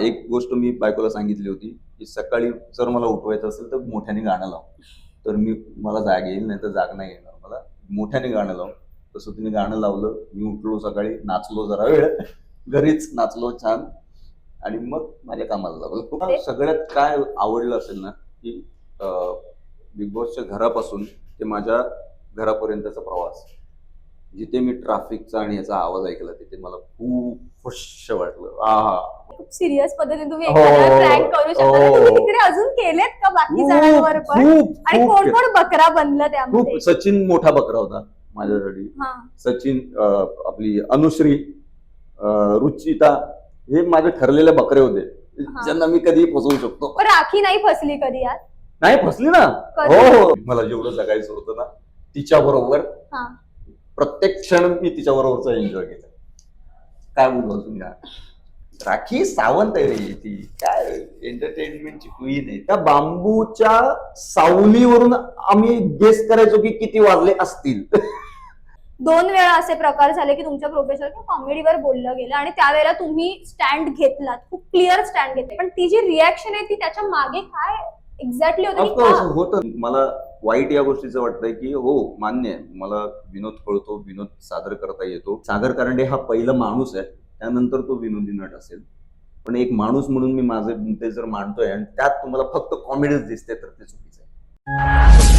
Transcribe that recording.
एक गोष्ट मी बायकोला सांगितली होती की सकाळी जर मला उठवायचं असेल तर मोठ्याने गाणं लाव. तर मला जाग येईल, नाही तर जाग नाही येणार मला. मोठ्याने गाणं लाव. तसं तिने गाणं लावलं. मी उठलो सकाळी, नाचलो जरा वेळ, घरीच नाचलो छान आणि मग माझ्या कामाला लागलो. सगळ्यात काय आवडलं असेल ना की बिग बॉसच्या घरापासून ते माझ्या घरापर्यंतचा प्रवास, जिथे मी ट्रॅफिकचा आणि याचा आवाज ऐकला तिथे मला खूप खुश वाटलं. खूप सिरियस पद्धतीने तुम्ही एखादा प्रँक करू शकता. तुम्ही तिकडे अजून केलेत का बाकी जणांवर पण? आणि कोण कोण बकरा बनलं त्यामध्ये? खूप. सचिन मोठा बकरा होता माझ्यासाठी. सचिन, आपली अनुश्री, रुचिता, हे माझे ठरलेले बकरे होते ज्यांना मी कधी फसवू शकतो. पण राखी नाही फसली कधी यात? नाही फसली ना. हो, मला जेवढं जगायचं होतं ना तिच्या बरोबर, प्रत्येक क्षण मी तिच्या बरोबरचा एन्जॉय केला. काय बोलू अजून या. राखी सावंत आहे रे ती, काय एंटरटेनमेंटची क्वीन आहे. त्या बांबूच्या सावलीवरून आम्ही गेस करायचो की किती वाजले असतील. 2 वेळा असे प्रकार झाले की तुमच्या प्रोफेसर कॉमेडीवर बोललं गेलं आणि त्यावेळेला तुम्ही स्टँड घेतलात, खूप क्लिअर स्टँड घेतले, पण ती जी रिॲक्शन आहे ती त्याच्या मागे काय एक्झॅक्टली होतं. मला वाईट या गोष्टीचं वाटतंय की हो, मान्य आहे, मला विनोद कळतो, विनोद सादर करता येतो. सागर कारंडे हा पहिला माणूस आहे, त्यानंतर तो विनोदी नट असेल. पण एक माणूस म्हणून मी माझे मुद्दे जर मांडतोय आणि त्यात तुम्हाला फक्त कॉमेडीच दिसते तर ते चुकीचं आहे.